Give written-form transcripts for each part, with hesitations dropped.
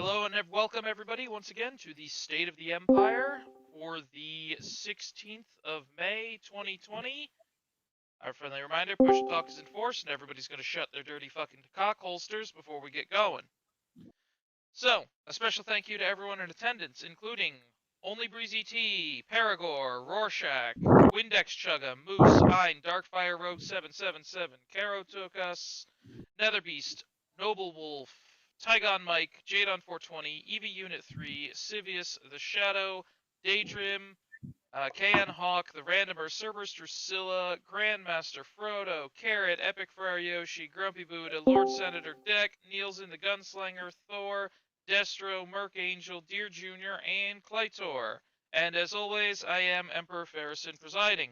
Hello and welcome everybody once again to the State of the Empire for the 16th of May 2020. Our friendly reminder, push talk is enforced and everybody's going to shut their dirty fucking cock holsters before we get going. So, a special thank you to everyone in attendance, including Only Breezy T, Paragor, Rorschach, Windex Chugga, Moose, Ein, Darkfire Rogue 777, Caro Tokas, Netherbeast, Noble Wolf, Tygon Mike, Jadon 420, Eevee Unit 3, Sivius, The Shadow, Daydream, KN Hawk, The Randomer, Cerberus Drusilla, Grandmaster Frodo, Carrot, Epic Friar Yoshi, Grumpy Buddha, Lord Senator Deck, Nielsen the Gunslinger, Thor, Destro, Merc Angel, Deer Jr., and Clytor. And as always, I am Emperor Farrison presiding.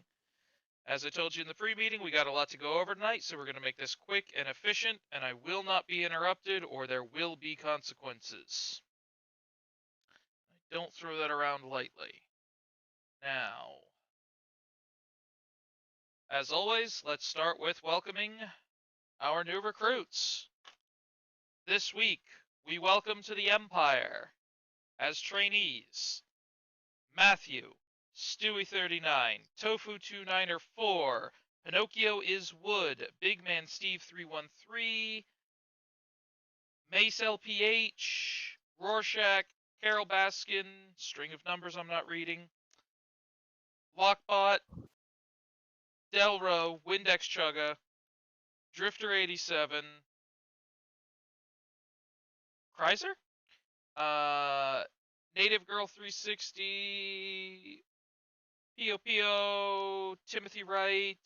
As I told you in the pre-meeting, we got a lot to go over tonight, so we're going to make this quick and efficient, and I will not be interrupted or there will be consequences. I don't throw that around lightly. Now, as always, let's start with welcoming our new recruits. This week, we welcome to the Empire, as trainees, Matthew, Stewie39, Tofu294, Pinocchio is Wood, Big Man Steve 313, Mace LPH, Rorschach, Carol Baskin, string of numbers I'm not reading, Lockbot, Delro, Windex Chugga, Drifter 87, Kreiser, Native Girl 360, Pio, Timothy Wright,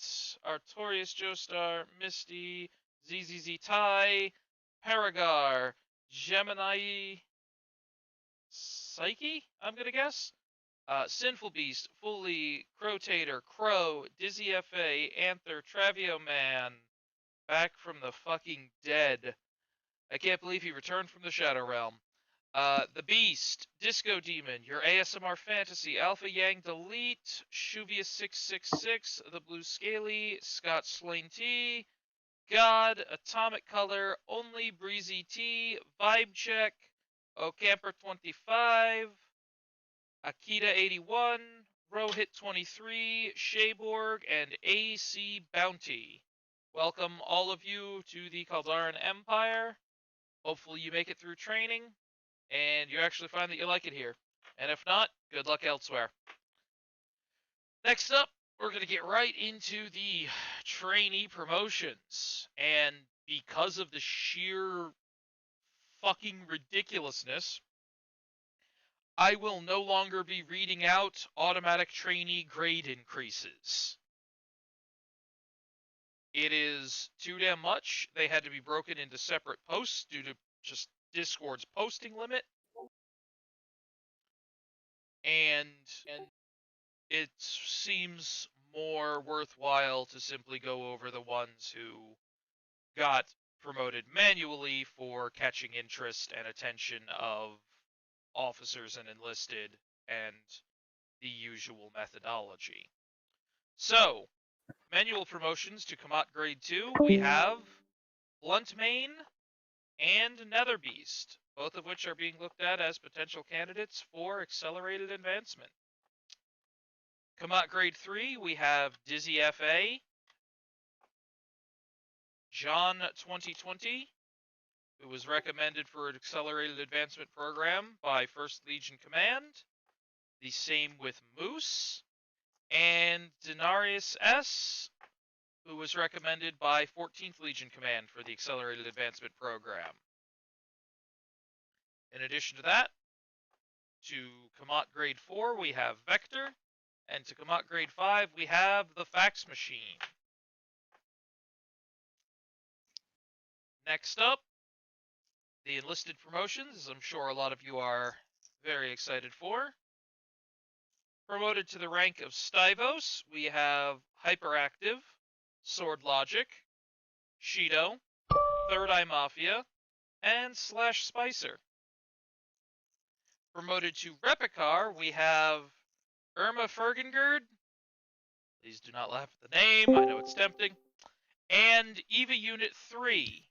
Artorius Joestar, Misty, ZZZ Ty, Paragar, Gemini, Psyche, I'm gonna guess? Sinful Beast, Fully, Crotator, Crow, Dizzy FA, Anther, Travio Man, back from the fucking dead. I can't believe he returned from the Shadow Realm. The Beast, Disco Demon, Your ASMR Fantasy, Alpha Yang Delete, Shuvius666, The Blue Scaly, Scott Slain T, God, Atomic Color, Only Breezy T, Vibe Check, Ocamper25, Akita81, Rohit23, Shayborg, and AC Bounty. Welcome all of you to the Kaldaran Empire. Hopefully you make it through training, and you actually find that you like it here. And if not, good luck elsewhere. Next up, we're going to get right into the trainee promotions. And because of the sheer fucking ridiculousness, I will no longer be reading out automatic trainee grade increases. It is too damn much. They had to be broken into separate posts due to just Discord's posting limit. And it seems more worthwhile to simply go over the ones who got promoted manually for catching interest and attention of officers and enlisted and the usual methodology. So, manual promotions to Kamat Grade 2, we have Bluntmane and Netherbeast, both of which are being looked at as potential candidates for accelerated advancement. Kamat Grade 3, we have Dizzy FA, John 2020, who was recommended for an accelerated advancement program by 1st Legion Command. The same with Moose, and Denarius S., who was recommended by 14th Legion Command for the accelerated advancement program. In addition to that, to Kamat Grade 4, we have Vector, and to Kamat Grade 5, we have the Fax Machine. Next up, the enlisted promotions, as I'm sure a lot of you are very excited for. Promoted to the rank of Stivos, we have Hyperactive, Sword Logic, Shido, Third Eye Mafia, and Slash Spicer. Promoted to Repicar, we have Irma Fergengerd. Please do not laugh at the name, I know it's tempting. And Eva Unit 3.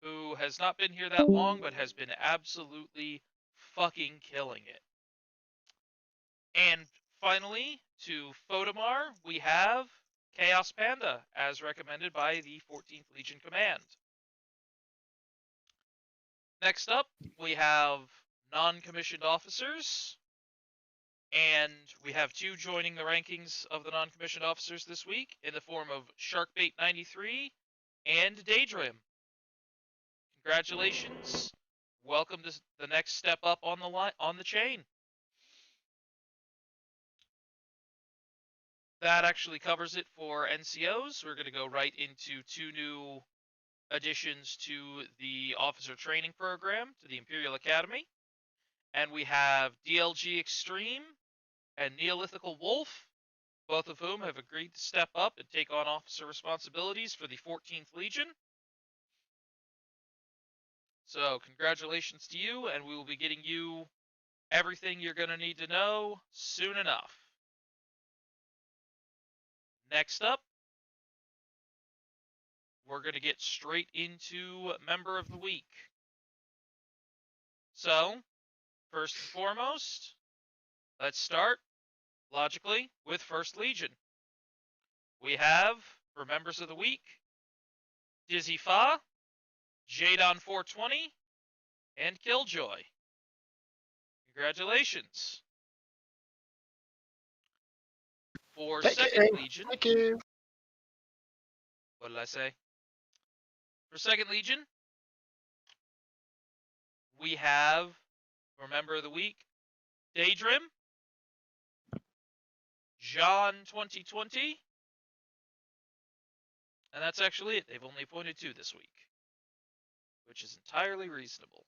who has not been here that long, but has been absolutely fucking killing it. And finally, to Photomar, we have Chaos Panda, as recommended by the 14th Legion Command. Next up, we have non-commissioned officers, and we have 2 joining the rankings of the non-commissioned officers this week in the form of Sharkbait93 and Daydream. Congratulations. Welcome to the next step up on the chain. That actually covers it for NCOs. We're going to go right into 2 new additions to the officer training program, to the Imperial Academy. And we have DLG Extreme and Neolithical Wolf, both of whom have agreed to step up and take on officer responsibilities for the 14th Legion. So congratulations to you, and we will be getting you everything you're going to need to know soon enough. Next up, we're going to get straight into Member of the Week. So, first and foremost, let's start, logically, with 1st Legion. We have, for Members of the Week, Dizzy Fa, Jadon420, and Killjoy. Congratulations. For 2nd Legion... Thank you. What did I say? For 2nd Legion, we have, for Member of the Week, Daydream, John 2020, and that's actually it. They've only appointed 2 this week, which is entirely reasonable.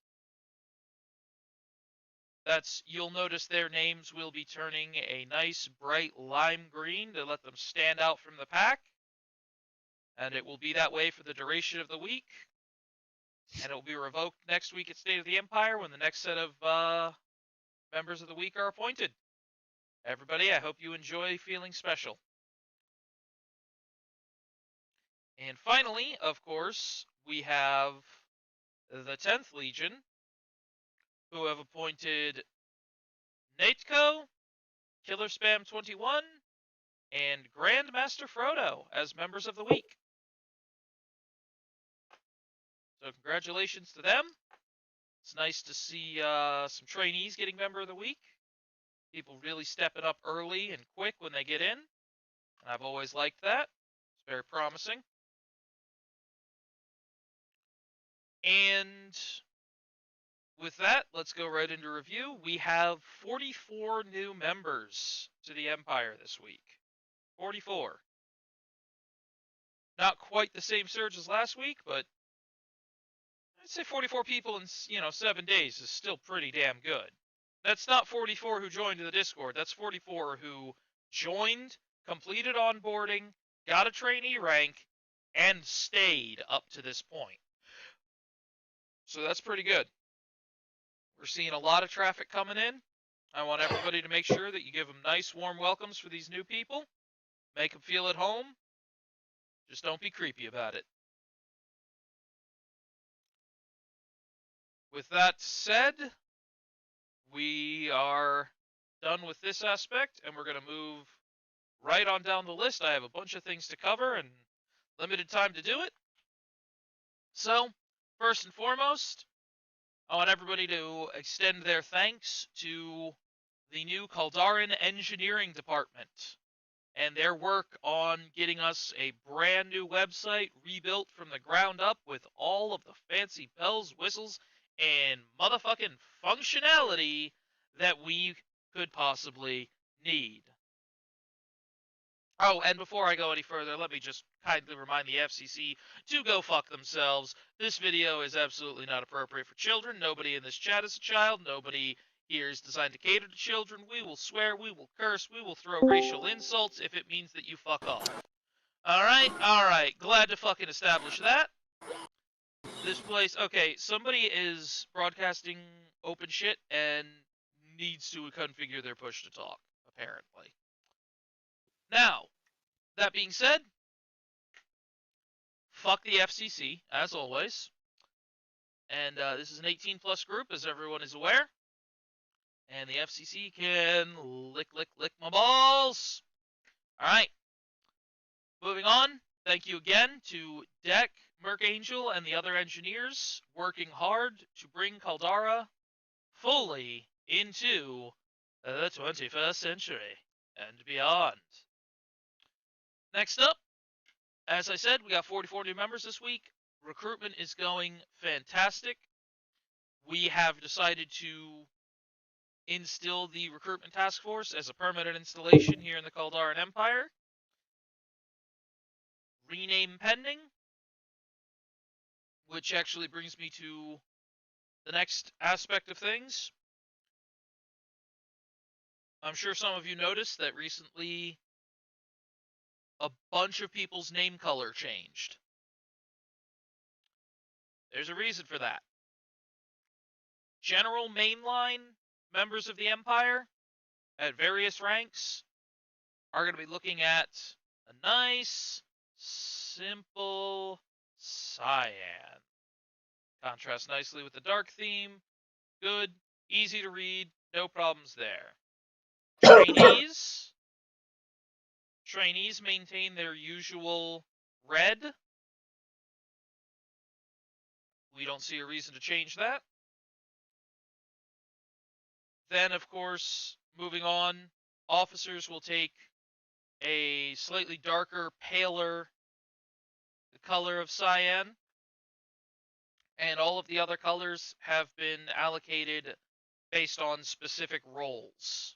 You'll notice their names will be turning a nice bright lime green to let them stand out from the pack, and it will be that way for the duration of the week, and it will be revoked next week at State of the Empire when the next set of Members of the Week are appointed. Everybody, I hope you enjoy feeling special. And finally, of course, we have the 10th Legion, who have appointed Nateco, Killer Spam 21, and Grandmaster Frodo as Members of the Week. So congratulations to them. It's nice to see some trainees getting Member of the Week. People really stepping up early and quick when they get in. And I've always liked that. It's very promising. And with that, let's go right into review. We have 44 new members to the Empire this week. 44. Not quite the same surge as last week, but I'd say 44 people in, 7 days is still pretty damn good. That's not 44 who joined the Discord. That's 44 who joined, completed onboarding, got a trainee rank, and stayed up to this point. So that's pretty good. We're seeing a lot of traffic coming in. I want everybody to make sure that you give them nice, warm welcomes for these new people. Make them feel at home. Just don't be creepy about it. With that said, we are done with this aspect, and we're going to move right on down the list. I have a bunch of things to cover and limited time to do it. So, first and foremost, I want everybody to extend their thanks to the new Kaldaran Engineering Department and their work on getting us a brand new website rebuilt from the ground up with all of the fancy bells, whistles, and motherfucking functionality that we could possibly need. Oh, and before I go any further, let me just kindly remind the FCC to go fuck themselves. This video is absolutely not appropriate for children. Nobody in this chat is a child. Nobody here is designed to cater to children. We will swear, we will curse, we will throw racial insults if it means that you fuck off. Alright, glad to fucking establish that. This place, okay, somebody is broadcasting open shit and needs to configure their push to talk, apparently. Now, that being said, fuck the FCC, as always. And this is an 18-plus group, as everyone is aware. And the FCC can lick my balls. All right. Moving on. Thank you again to Deck, Merc Angel, and the other engineers working hard to bring Kaldara fully into the 21st century and beyond. Next up, as I said, we got 44 new members this week. Recruitment is going fantastic. We have decided to instill the recruitment task force as a permanent installation here in the Kaldaran Empire. Rename pending, which actually brings me to the next aspect of things. I'm sure some of you noticed that recently a bunch of people's name color changed. There's a reason for that. General mainline members of the Empire at various ranks are going to be looking at a nice, simple cyan. Contrasts nicely with the dark theme. Good, easy to read, no problems there. Trainees maintain their usual red. We don't see a reason to change that. Then, of course, moving on, officers will take a slightly darker, paler color of cyan. And all of the other colors have been allocated based on specific roles.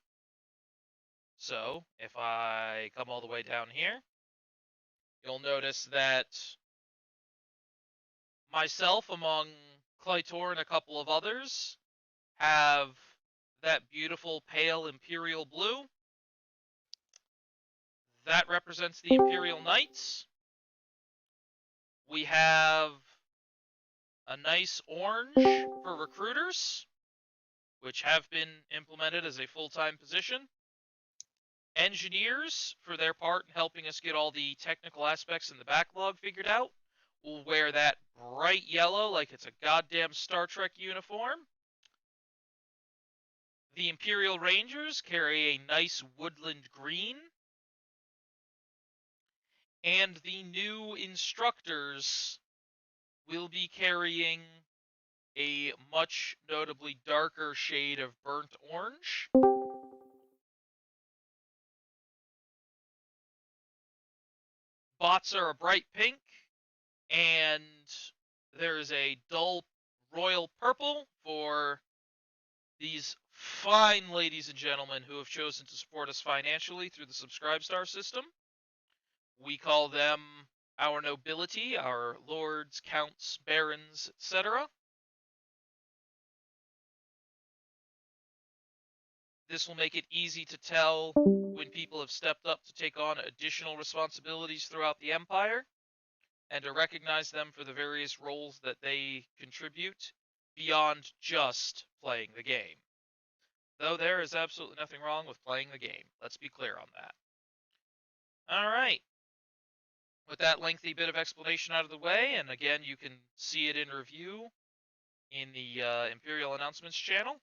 So, if I come all the way down here, you'll notice that myself, among Clytor and a couple of others, have that beautiful pale imperial blue. That represents the Imperial Knights. We have a nice orange for recruiters, which have been implemented as a full-time position. Engineers, for their part in helping us get all the technical aspects in the backlog figured out, will wear that bright yellow like it's a goddamn Star Trek uniform. The Imperial Rangers carry a nice woodland green. And the new instructors will be carrying a much notably darker shade of burnt orange. Bots are a bright pink, and there is a dull royal purple for these fine ladies and gentlemen who have chosen to support us financially through the Subscribe Star system. We call them our nobility, our lords, counts, barons, etc. This will make it easy to tell when people have stepped up to take on additional responsibilities throughout the Empire, and to recognize them for the various roles that they contribute beyond just playing the game. Though there is absolutely nothing wrong with playing the game. Let's be clear on that. Alright. With that lengthy bit of explanation out of the way, and again, you can see it in review in the Imperial Announcements channel,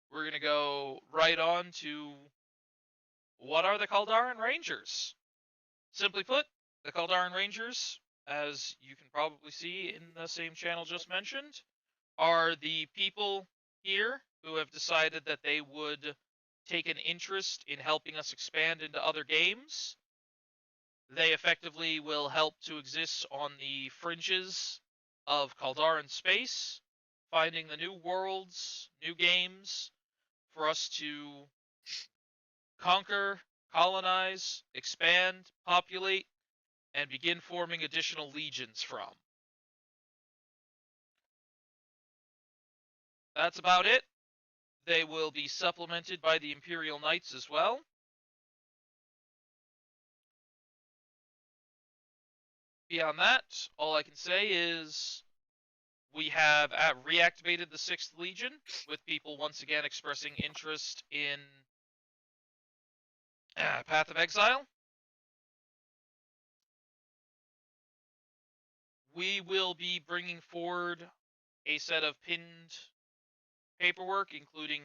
we're going to go right on to what are the Kaldaran Rangers? Simply put, the Kaldaran Rangers, as you can probably see in the same channel just mentioned, are the people here who have decided that they would take an interest in helping us expand into other games. They effectively will help to exist on the fringes of Kaldaran space, finding the new worlds, new games, for us to conquer, colonize, expand, populate, and begin forming additional legions from. That's about it. They will be supplemented by the Imperial Knights as well. Beyond that, all I can say is we have reactivated the 6th Legion, with people once again expressing interest in Path of Exile. we will be bringing forward a set of pinned paperwork, including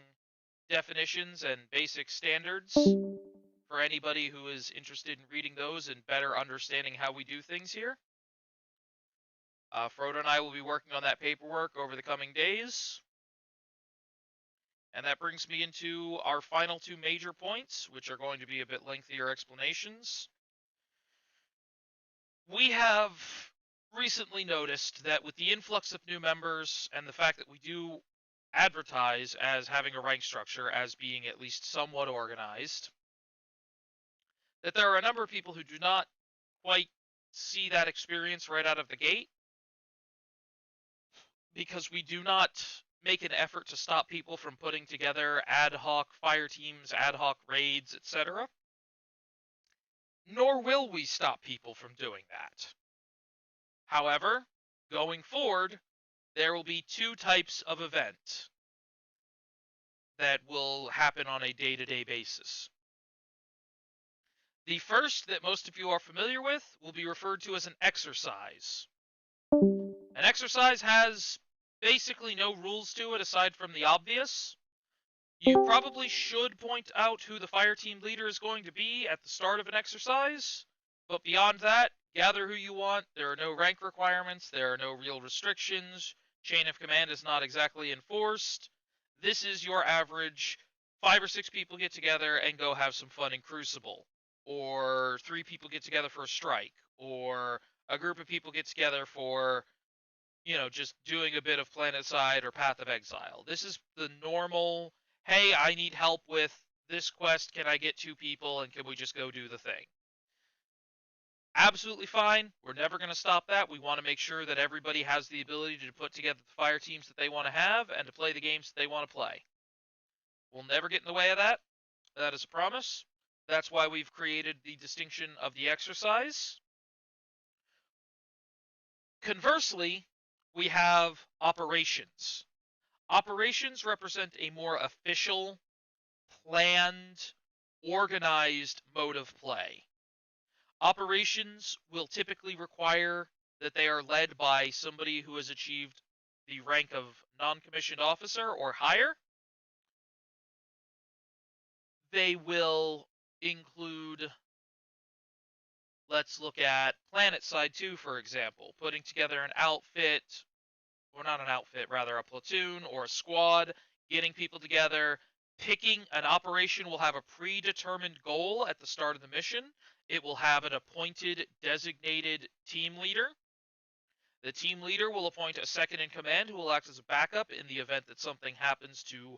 definitions and basic standards for anybody who is interested in reading those and better understanding how we do things here. Frodo and I will be working on that paperwork over the coming days. And that brings me into our final two major points, which are going to be a bit lengthier explanations. We have recently noticed that with the influx of new members and the fact that we do advertise as having a rank structure as being at least somewhat organized, that there are a number of people who do not quite see that experience right out of the gate, because we do not make an effort to stop people from putting together ad hoc fire teams, ad hoc raids, etc. Nor will we stop people from doing that. However, going forward, there will be two types of event that will happen on a day-to-day basis. The first, that most of you are familiar with, will be referred to as an exercise. An exercise has basically no rules to it aside from the obvious. You probably should point out who the fire team leader is going to be at the start of an exercise, but beyond that, gather who you want. There are no rank requirements, there are no real restrictions, chain of command is not exactly enforced. This is your average 5 or 6 people get together and go have some fun in Crucible, or 3 people get together for a strike, or a group of people get together for, just doing a bit of Planetside or Path of Exile. This is the normal, hey, I need help with this quest, can I get 2 people, and can we just go do the thing? Absolutely fine. We're never going to stop that. We want to make sure that everybody has the ability to put together the fire teams that they want to have and to play the games that they want to play. We'll never get in the way of that. That is a promise. That's why we've created the distinction of the exercise. Conversely, we have operations. Operations represent a more official, planned, organized mode of play. Operations will typically require that they are led by somebody who has achieved the rank of non-commissioned officer or higher. They will include, let's look at Planetside 2, for example, putting together an outfit, or not an outfit, rather a platoon or a squad, getting people together. Picking an operation will have a predetermined goal at the start of the mission. It will have an appointed, designated team leader. The team leader will appoint a second in command who will act as a backup in the event that something happens to,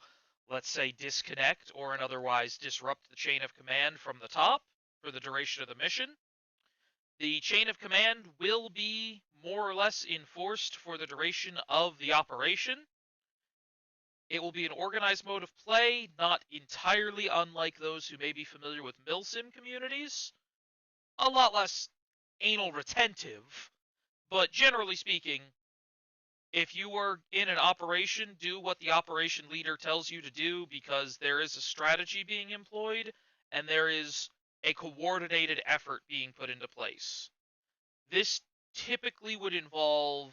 let's say, disconnect or otherwise disrupt the chain of command from the top for the duration of the mission. The chain of command will be more or less enforced for the duration of the operation. It will be an organized mode of play, not entirely unlike those who may be familiar with milsim communities. A lot less anal retentive, but generally speaking, if you are in an operation, do what the operation leader tells you to do, because there is a strategy being employed and there is a coordinated effort being put into place. This typically would involve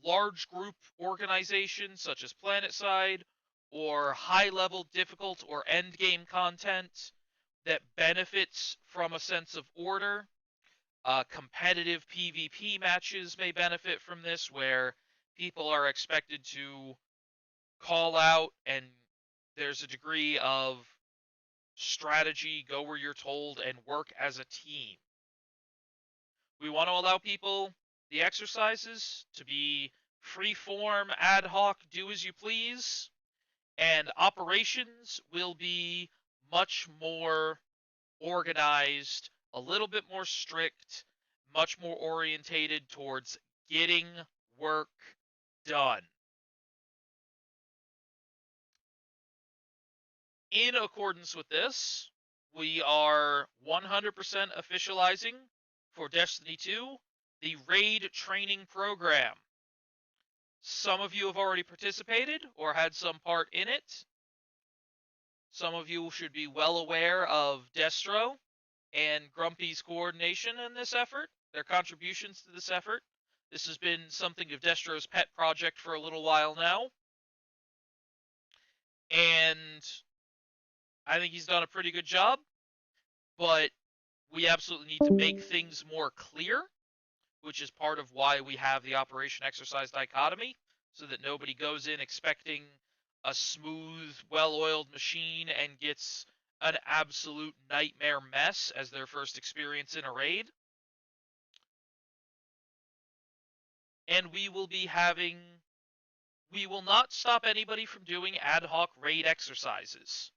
large group organizations such as Planetside, or high-level difficult or endgame content that benefits from a sense of order. Competitive PvP matches may benefit from this, where people are expected to call out and there's a degree of strategy, go where you're told, and work as a team. We want to allow people the exercises to be free-form, ad hoc, do as you please, and operations will be much more organized, a little bit more strict, much more orientated towards getting work done. In accordance with this, we are 100% officializing for Destiny 2 the raid training program. Some of you have already participated or had some part in it. Some of you should be well aware of Destro and Grumpy's coordination in this effort, their contributions to this effort. This has been something of Destro's pet project for a little while now, and I think he's done a pretty good job, but we absolutely need to make things more clear, which is part of why we have the Operation Exercise dichotomy, so that nobody goes in expecting a smooth, well-oiled machine and gets an absolute nightmare mess as their first experience in a raid. And we will not stop anybody from doing ad hoc raid exercises.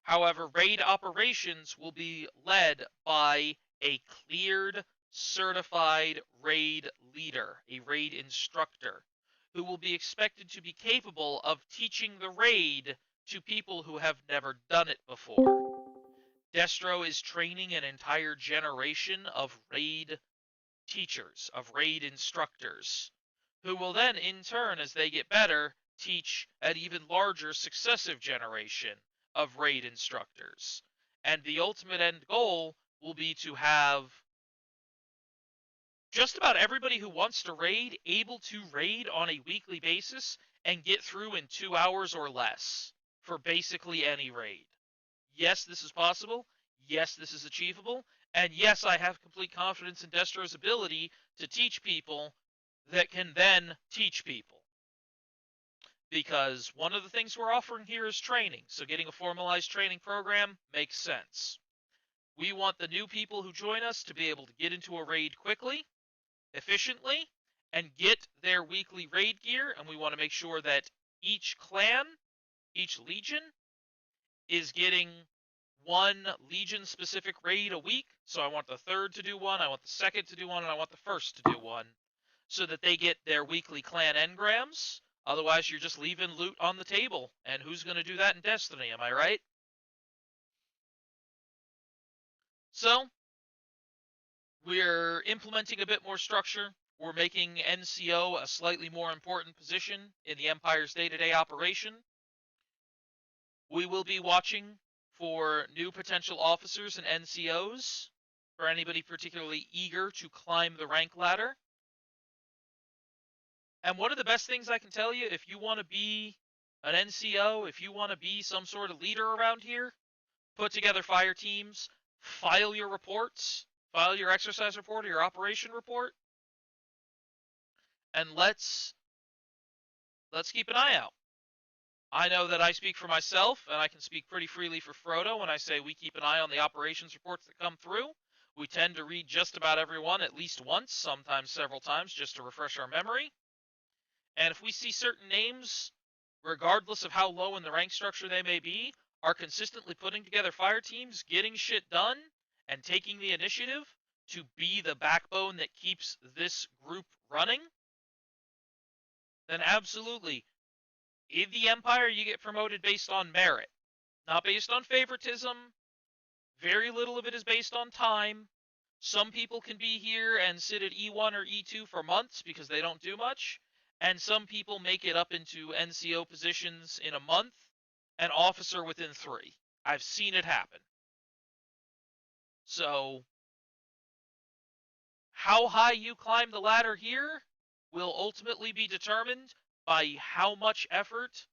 However, raid operations will be led by a cleared, certified raid leader, a raid instructor, who will be expected to be capable of teaching the raid to people who have never done it before. Destro is training an entire generation of raid teachers, of raid instructors, who will then, in turn, as they get better, teach an even larger successive generation of raid instructors. And the ultimate end goal will be to have just about everybody who wants to raid able to raid on a weekly basis and get through in 2 hours or less for basically any raid. Yes, this is possible. Yes, this is achievable. And yes, I have complete confidence in Destro's ability to teach people that can then teach people. Because one of the things we're offering here is training, so getting a formalized training program makes sense. We want the new people who join us to be able to get into a raid quickly, efficiently, and get their weekly raid gear, and we want to make sure that each clan, each legion, is getting one legion-specific raid a week. So I want the third to do one, I want the second to do one, and I want the first to do one, so that they get their weekly clan engrams. Otherwise, you're just leaving loot on the table, and who's going to do that in Destiny, am I right? So, we're implementing a bit more structure. We're making NCO a slightly more important position in the Empire's day-to-day operation. We will be watching for new potential officers and NCOs, for anybody particularly eager to climb the rank ladder. And one of the best things I can tell you, if you want to be an NCO, if you want to be some sort of leader around here, put together fire teams, file your reports, file your exercise report or your operation report, and let's keep an eye out. I know that I speak for myself, and I can speak pretty freely for Frodo when I say we keep an eye on the operations reports that come through. We tend to read just about every one at least once, sometimes several times, just to refresh our memory. And if we see certain names, regardless of how low in the rank structure they may be, are consistently putting together fire teams, getting shit done, and taking the initiative to be the backbone that keeps this group running, then absolutely. In the Empire, you get promoted based on merit, not based on favoritism. Very little of it is based on time. Some people can be here and sit at E1 or E2 for months because they don't do much, and some people make it up into NCO positions in a month, and officer within 3. I've seen it happen. So, how high you climb the ladder here will ultimately be determined by how much effort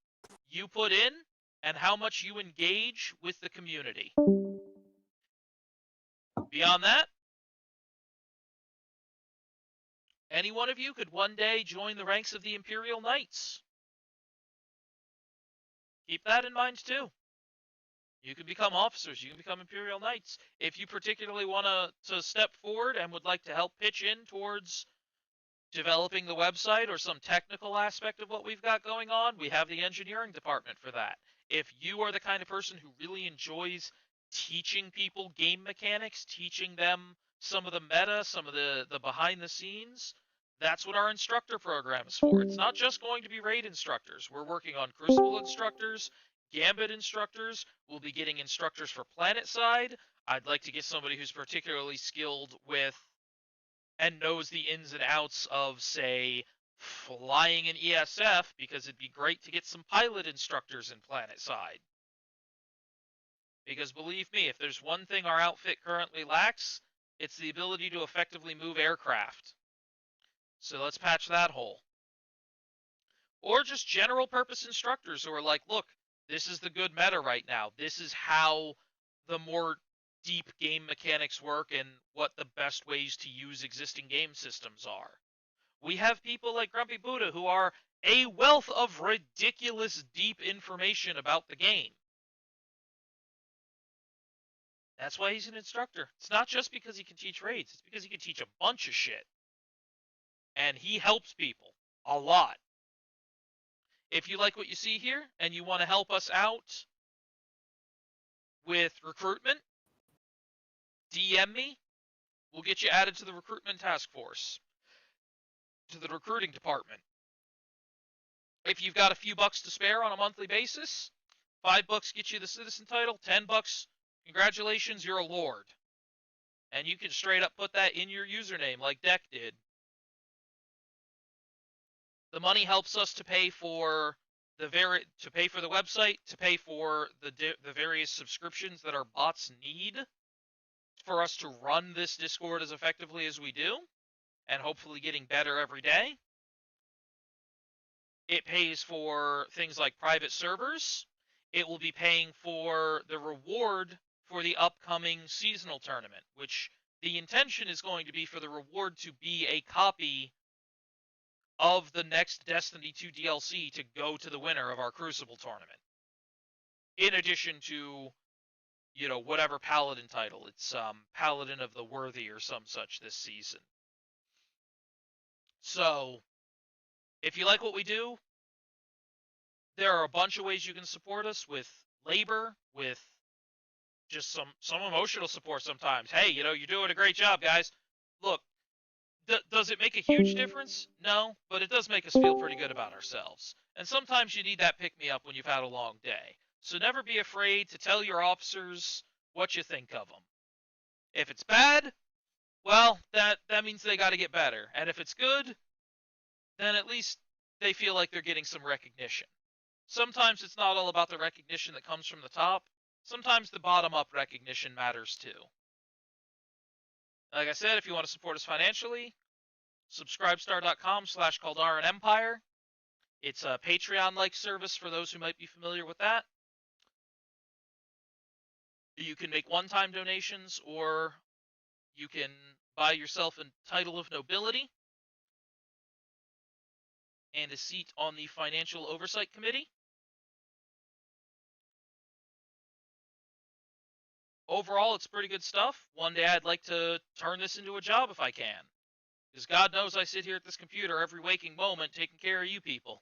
you put in and how much you engage with the community. Beyond that, any one of you could one day join the ranks of the Imperial Knights. Keep that in mind too. You can become officers, you can become Imperial Knights. If you particularly want to step forward and would like to help pitch in towards developing the website or some technical aspect of what we've got going on, we have the engineering department for that. If you are the kind of person who really enjoys teaching people game mechanics, teaching them some of the meta, some of the behind the scenes, that's what our instructor program is for. It's not just going to be raid instructors. We're working on Crucible instructors, Gambit instructors. We'll be getting instructors for Planet Side. I'd like to get somebody who's particularly skilled with and knows the ins and outs of, say, flying an ESF, because it'd be great to get some pilot instructors in Planet Side. Because believe me, if there's one thing our outfit currently lacks, it's the ability to effectively move aircraft. So let's patch that hole. Or just general purpose instructors who are like, look, this is the good meta right now. This is how the more deep game mechanics work and what the best ways to use existing game systems are. We have people like Grumpy Buddha who are a wealth of ridiculous deep information about the game. That's why he's an instructor. It's not just because he can teach raids, it's because he can teach a bunch of shit. And he helps people a lot. If you like what you see here and you want to help us out with recruitment, DM me. We'll get you added to the recruitment task force, to the recruiting department. If you've got a few bucks to spare on a monthly basis, $5 gets you the citizen title, $10, congratulations, you're a lord. And you can straight up put that in your username like Deck did. The money helps us to pay for the website, to pay for the various subscriptions that our bots need for us to run this Discord as effectively as we do, and hopefully getting better every day. It pays for things like private servers. It will be paying for the reward for the upcoming seasonal tournament, which the intention is going to be for the reward to be a copy of the next Destiny 2 DLC to go to the winner of our Crucible tournament. In addition to, whatever Paladin title. It's Paladin of the Worthy or some such this season. So, if you like what we do, there are a bunch of ways you can support us with labor, with just some emotional support sometimes. Hey, you're doing a great job, guys. Look, does it make a huge difference? No, but it does make us feel pretty good about ourselves. And sometimes you need that pick-me-up when you've had a long day. So never be afraid to tell your officers what you think of them. If it's bad, well, that means they got to get better. And if it's good, then at least they feel like they're getting some recognition. Sometimes it's not all about the recognition that comes from the top. Sometimes the bottom-up recognition matters too. Like I said, if you want to support us financially, subscribestar.com/Kaldara Empire. It's a Patreon-like service for those who might be familiar with that. You can make one-time donations, or you can buy yourself a title of nobility and a seat on the Financial Oversight Committee. Overall, it's pretty good stuff. One day I'd like to turn this into a job if I can. Because God knows I sit here at this computer every waking moment taking care of you people.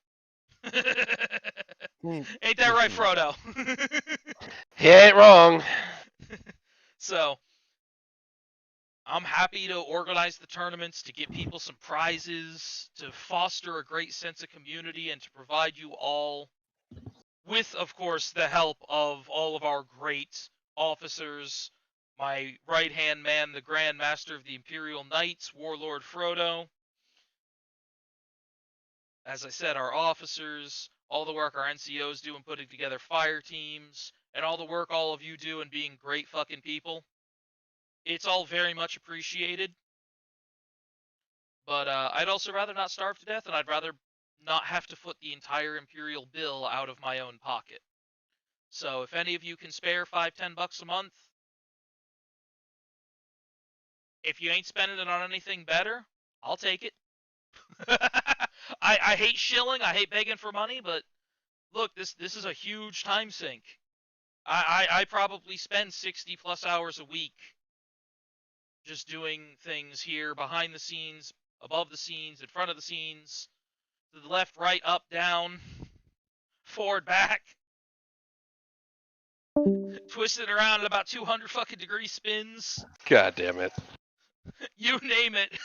Ain't that right, Frodo? He ain't wrong. So, I'm happy to organize the tournaments, to get people some prizes, to foster a great sense of community, and to provide you all with, of course, the help of all of our great officers, my right-hand man, the Grand Master of the Imperial Knights, Warlord Frodo. As I said, our officers, all the work our NCOs do in putting together fire teams, and all the work all of you do in being great fucking people. It's all very much appreciated. But I'd also rather not starve to death, and I'd rather not have to foot the entire Imperial bill out of my own pocket. So if any of you can spare $5-10 a month, if you ain't spending it on anything better, I'll take it. I hate shilling, I hate begging for money, but look, this is a huge time sink. I probably spend 60 plus hours a week just doing things here behind the scenes, above the scenes, in front of the scenes, to the left, right, up, down, forward, back, twisted around at about 200 fucking degree spins. God damn it. You name it.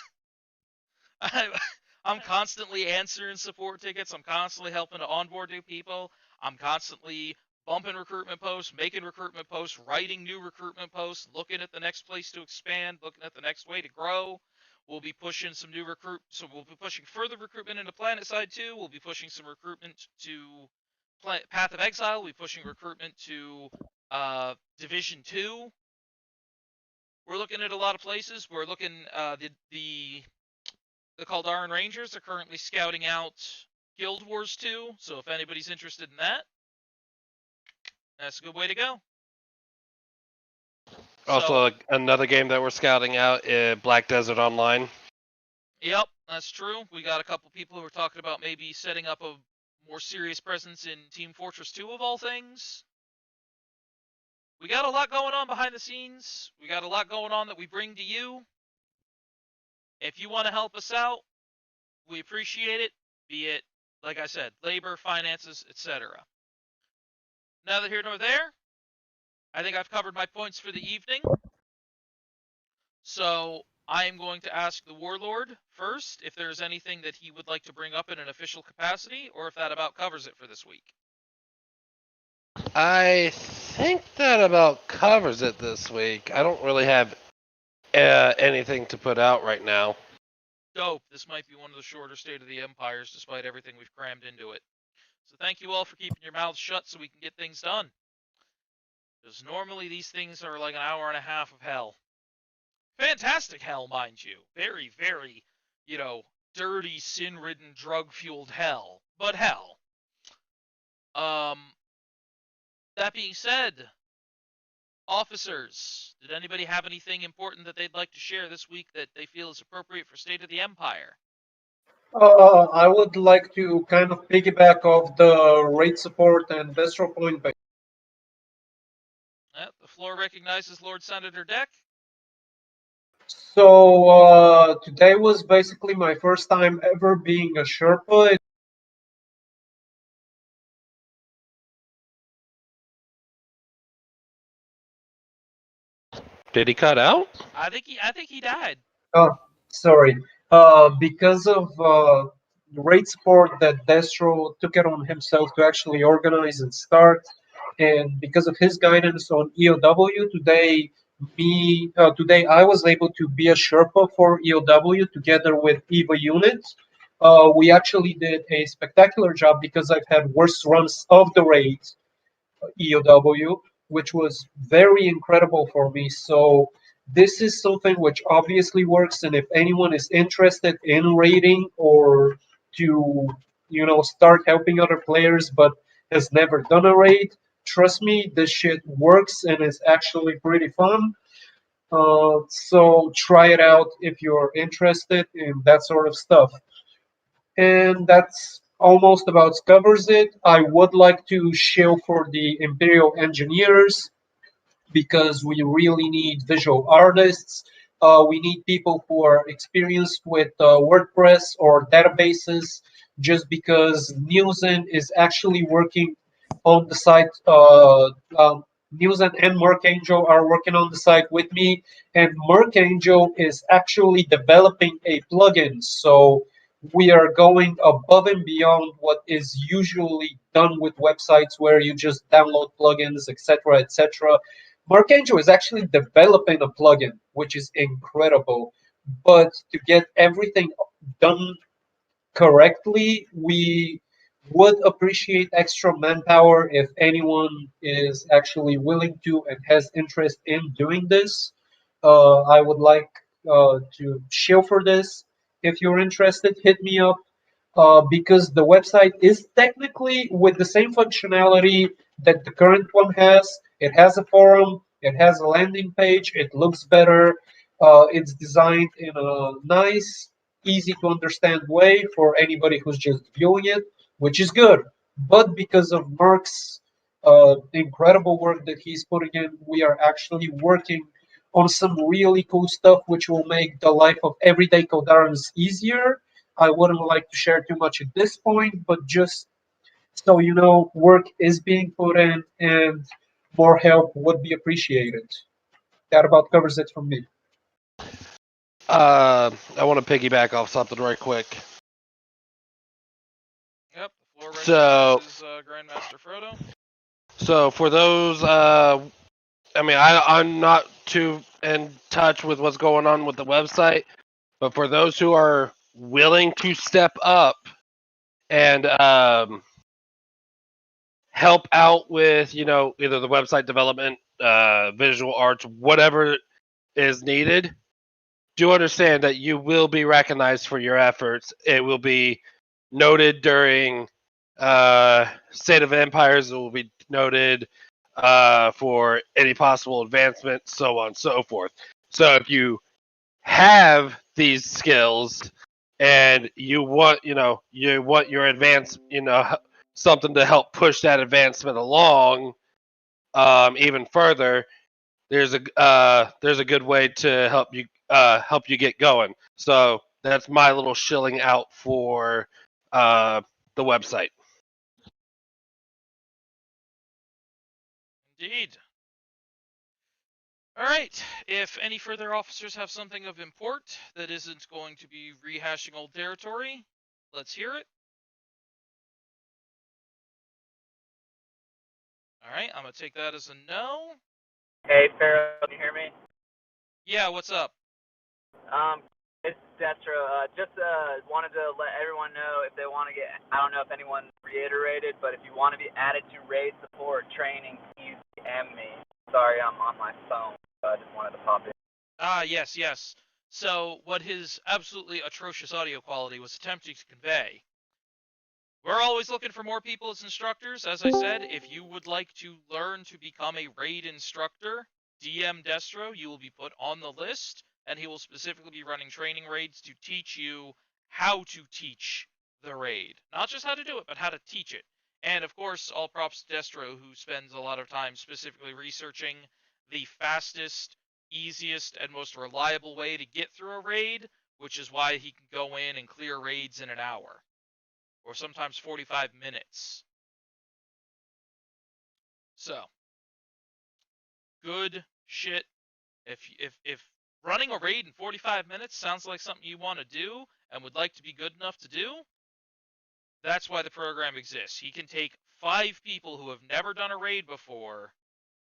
I'm constantly answering support tickets. I'm constantly helping to onboard new people. I'm constantly bumping recruitment posts, making recruitment posts, writing new recruitment posts, looking at the next place to expand, looking at the next way to grow. We'll be pushing some new so we'll be pushing further recruitment into PlanetSide 2. We'll be pushing some recruitment to Path of Exile. We'll be pushing recruitment to Division 2. We're looking at a lot of places. We're looking the the Kaldaran Rangers are currently scouting out Guild Wars 2, so if anybody's interested in that, that's a good way to go. Also, another game that we're scouting out is Black Desert Online. Yep, that's true. We got a couple people who are talking about maybe setting up a more serious presence in Team Fortress 2 of all things. We got a lot going on behind the scenes. We got a lot going on that we bring to you. If you want to help us out, we appreciate it, be it, like I said, labor, finances, etc. Neither here nor there. I think I've covered my points for the evening. So I am going to ask the Warlord first if there's anything that he would like to bring up in an official capacity, or if that about covers it for this week. I think that about covers it this week. I don't really have anything to put out right now. Dope. This might be one of the shorter State of the Empires, despite everything we've crammed into it. So thank you all for keeping your mouths shut so we can get things done. Because normally these things are like an hour and a half of hell. Fantastic hell, mind you. Very, very, dirty, sin-ridden, drug-fueled hell. But hell. That being said, officers, did anybody have anything important that they'd like to share this week that they feel is appropriate for State of the Empire? I would like to kind of piggyback off the raid support and Destro point. The floor recognizes Lord Senator Deck. So today was basically my first time ever being a Sherpa. Did he cut out? I think he died. Oh, sorry. Because of raid support that Destro took it on himself to actually organize and start, and because of his guidance on EOW today I was able to be a Sherpa for EOW together with EVA unit. We actually did a spectacular job because I've had worse runs of the raid EOW, which was very incredible for me. So this is something which obviously works, and if anyone is interested in raiding or to start helping other players but has never done a raid, trust me, this shit works and is actually pretty fun. So try it out if you're interested in that sort of stuff. And that's almost about covers it. I would like to shill for the Imperial Engineers because we really need visual artists. We need people who are experienced with WordPress or databases, just because Nielsen is actually working on the site. Nielsen and Mercangel are working on the site with me, and Mercangel is actually developing a plugin. So we are going above and beyond what is usually done with websites where you just download plugins, etc., etc. Mercangel is actually developing a plugin, which is incredible. But to get everything done correctly, we would appreciate extra manpower if anyone is actually willing to and has interest in doing this. I would like to shill for this. If you're interested, hit me up because the website is technically with the same functionality that the current one has. It has a forum, it has a landing page, it looks better. It's designed in a nice, easy to understand way for anybody who's just viewing it, which is good. But because of Mark's incredible work that he's putting in, we are actually working on some really cool stuff which will make the life of everyday Kaldarans easier. I wouldn't like to share too much at this point, but just so you know, work is being put in and more help would be appreciated. That about covers it from me. I want to piggyback off something right quick. Yep, the floor So- recognizes Grandmaster Frodo. So for those, I'm not too in touch with what's going on with the website, but for those who are willing to step up and help out with, either the website development, visual arts, whatever is needed, do understand that you will be recognized for your efforts. It will be noted during State of Empires. It will be noted for any possible advancement, so on and so forth. So if you have these skills and you want your advance, something to help push that advancement along even further, there's a good way to help you get going. So that's my little shilling out for the website. Indeed. All right. If any further officers have something of import that isn't going to be rehashing old territory, let's hear it. All right. I'm going to take that as a no. Hey, Pharaoh, can you hear me? Yeah, what's up? It's Destro. Just wanted to let everyone know if they want to get, I don't know if anyone reiterated, but if you want to be added to raid support training, please DM me. Sorry, I'm on my phone, so I just wanted to pop in. Ah, yes. So, what his absolutely atrocious audio quality was attempting to convey. We're always looking for more people as instructors. As I said, if you would like to learn to become a raid instructor, DM Destro, you will be put on the list, and he will specifically be running training raids to teach you how to teach the raid. Not just how to do it, but how to teach it. And of course, all props to Destro, who spends a lot of time specifically researching the fastest, easiest, and most reliable way to get through a raid, which is why he can go in and clear raids in an hour. Or sometimes 45 minutes. So, good shit. If running a raid in 45 minutes sounds like something you want to do and would like to be good enough to do, that's why the program exists. He can take 5 people who have never done a raid before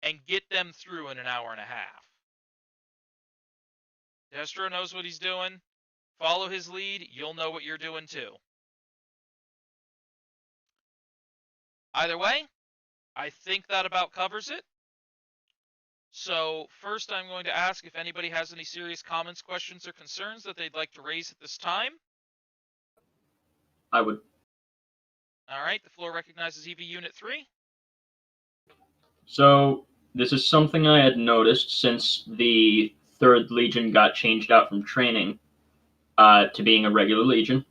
and get them through in an hour and a half. Destro knows what he's doing. Follow his lead, you'll know what you're doing too. Either way, I think that about covers it. So first I'm going to ask if anybody has any serious comments, questions, or concerns that they'd like to raise at this time. I would. All right, the floor recognizes EV Unit 3. So this is something I had noticed since the 3rd Legion got changed out from training to being a regular Legion.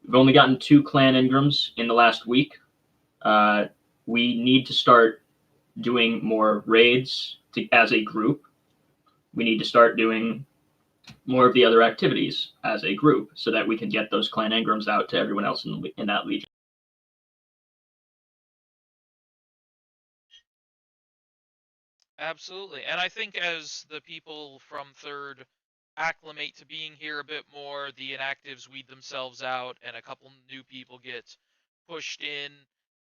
We've only gotten 2 clan Ingrams in the last week. We need to start doing more raids as a group. We need to start doing more of the other activities as a group so that we can get those clan Ingrams out to everyone else in that Legion. Absolutely. And I think as the people from 3rd acclimate to being here a bit more, the inactives weed themselves out, and a couple new people get pushed in,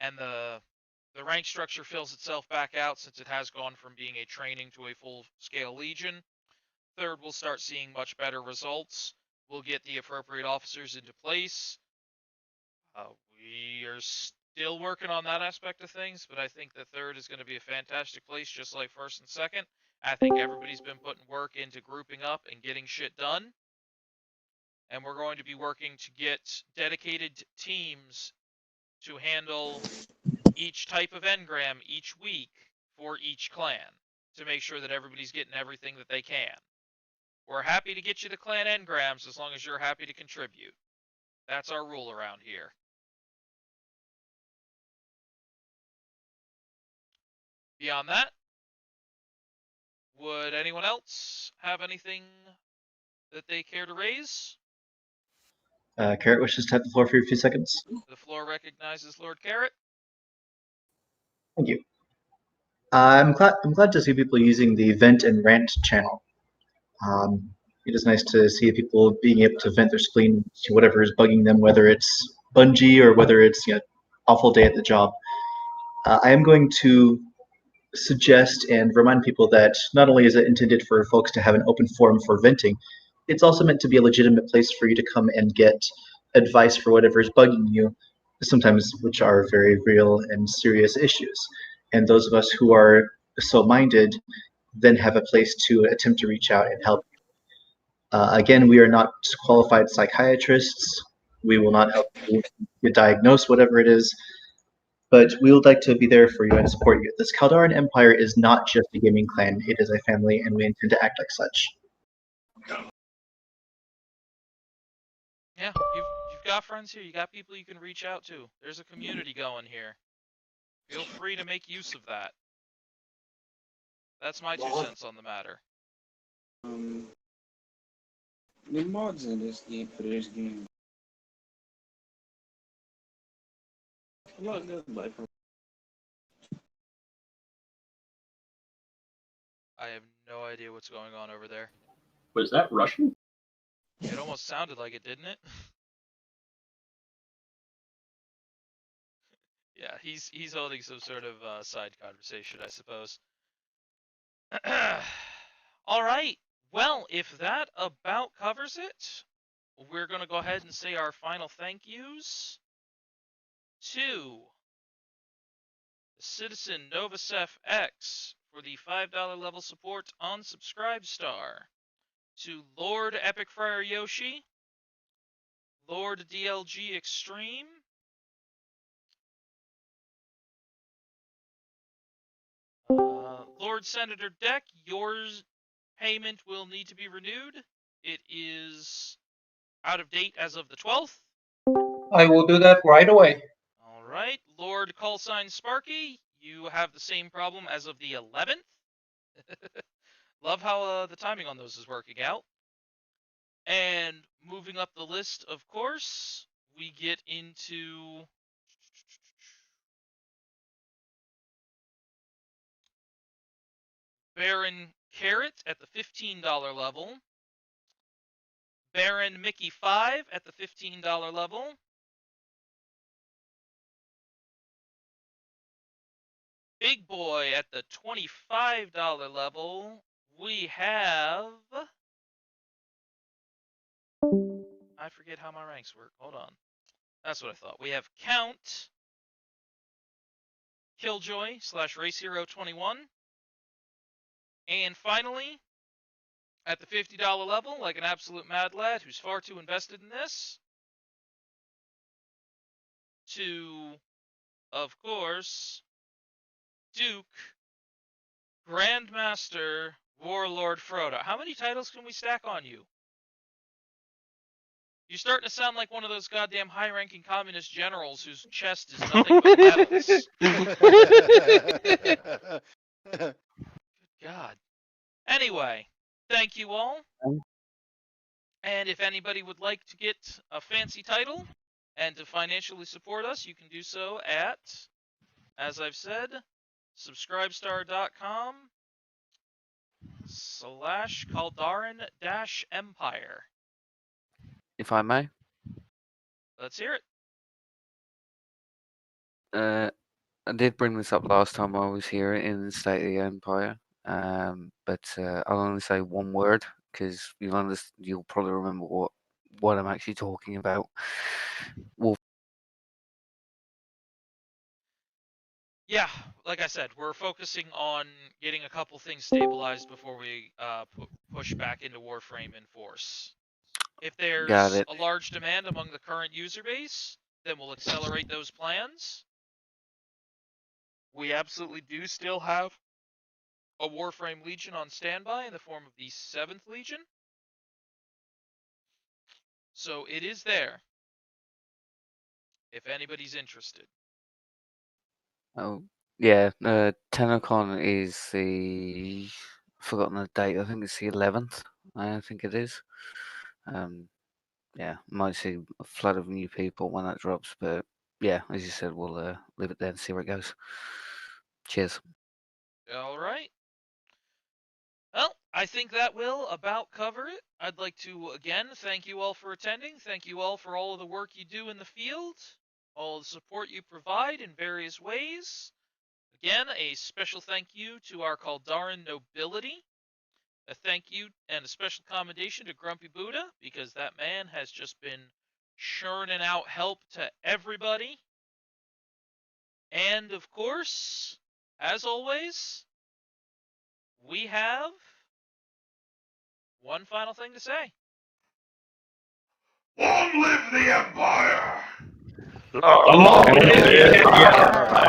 and the rank structure fills itself back out since it has gone from being a training to a full-scale Legion. 3rd will start seeing much better results. We'll get the appropriate officers into place. We are still working on that aspect of things, but I think the 3rd is going to be a fantastic place, just like 1st and 2nd. I think everybody's been putting work into grouping up and getting shit done. And we're going to be working to get dedicated teams to handle each type of engram each week for each clan to make sure that everybody's getting everything that they can. We're happy to get you the clan engrams as long as you're happy to contribute. That's our rule around here. Beyond that, would anyone else have anything that they care to raise? Carrot wishes to have the floor for a few seconds. The floor recognizes Lord Carrot. Thank you. I'm glad to see people using the vent and rant channel. It is nice to see people being able to vent their spleen to whatever is bugging them, whether it's Bungie or whether it's awful day at the job. I am going to suggest and remind people that not only is it intended for folks to have an open forum for venting, it's also meant to be a legitimate place for you to come and get advice for whatever is bugging you, sometimes which are very real and serious issues. And those of us who are so minded then have a place to attempt to reach out and help. Again, we are not qualified psychiatrists. We will not help you get diagnosed, whatever it is. But we would like to be there for you and support you. This Kaldaran Empire is not just a gaming clan, it is a family, and we intend to act like such. Yeah, you've got friends here. You got people you can reach out to. There's a community going here. Feel free to make use of that. That's my 2 cents on the matter. The mods in this game for this game. Look, there's like I have no idea what's going on over there. Was that Russian? It almost sounded like it, didn't it? Yeah, he's holding some sort of side conversation, I suppose. All right. Well, if that about covers it, we're going to go ahead and say our final thank yous to Citizen Novasef X for the $5 level support on Subscribestar, to Lord Epic Friar Yoshi, Lord DLG Extreme, Lord Senator Deck, yours payment will need to be renewed. It is out of date as of the 12th. I will do that right away. All right, Lord Callsign Sparky, you have the same problem as of the 11th. Love how the timing on those is working out. And moving up the list, of course, we get into Baron Carrot at the $15 level, Baron Mickey 5 at the $15 level, Big Boy at the $25 level. We have, I forget how my ranks work. Hold on. That's what I thought. We have Count, Killjoy / Race Hero 21. And finally, at the $50 level, like an absolute mad lad who's far too invested in this, to, of course, Duke, Grandmaster, Warlord Frodo. How many titles can we stack on you? You're starting to sound like one of those goddamn high-ranking communist generals whose chest is nothing but medals. Good God. Anyway, thank you all. And if anybody would like to get a fancy title and to financially support us, you can do so at, as I've said, subscribestar.com/Kaldaran-Empire. If I may, Let's hear it. I did bring this up last time I was here in the State of the Empire, but I'll only say one word because you'll probably remember what I'm actually talking about. Yeah, like I said, we're focusing on getting a couple things stabilized before we push back into Warframe in force. If Got there's it. a large demand among the current user base, then we'll accelerate those plans. We absolutely do still have a Warframe Legion on standby in the form of the 7th Legion. So it is there, if anybody's interested. Oh, yeah. TennoCon is the forgotten the date. I think it's the 11th. I think it is. Yeah, might see a flood of new people when that drops, but yeah, as you said, we'll leave it there and see where it goes. Cheers. All right. Well, I think that will about cover it. I'd like to, again, thank you all for attending. Thank you all for all of the work you do in the field, all the support you provide in various ways. Again, a special thank you to our Kaldaran nobility. A thank you and a special commendation to Grumpy Buddha, because that man has just been churning out help to everybody. And, of course, as always, we have one final thing to say. Long live the Empire! Long live the Empire!